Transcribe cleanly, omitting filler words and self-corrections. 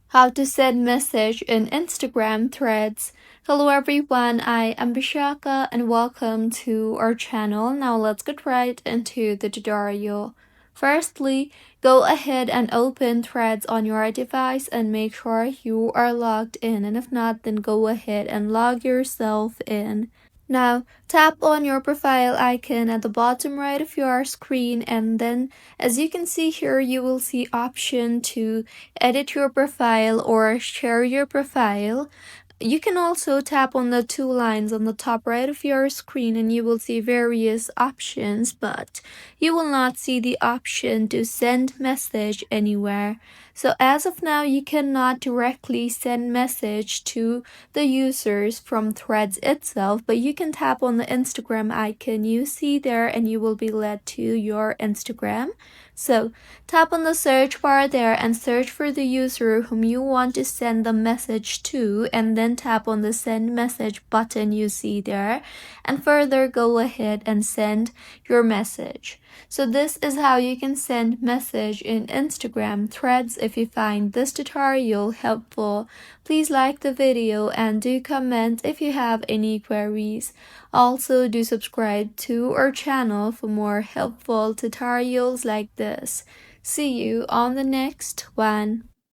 How to send message in Instagram threads. Hello everyone, I am Bishaka and welcome to our channel. Now let's get right into the tutorial. Firstly, go ahead and open threads on your device and make sure you are logged in, and if not, then go ahead and log yourself in. Now, tap on your profile icon at the bottom right of your screen, and then as you can see here, you will see option to edit your profile or share your profile. You can also tap on the two lines on the top right of your screen and you will see various options, but you will not see the option to send message anywhere. So as of now, you cannot directly send message to the users from Threads itself, but you can tap on the Instagram icon you see there and you will be led to your Instagram. So tap on the search bar there and search for the user whom you want to send the message to, and then tap on the send message button you see there, and further go ahead and send your message. So this is how you can send message in Instagram Threads. If you find this tutorial helpful, please like the video and do comment if you have any queries. Also, do subscribe to our channel for more helpful tutorials like this. See you on the next one.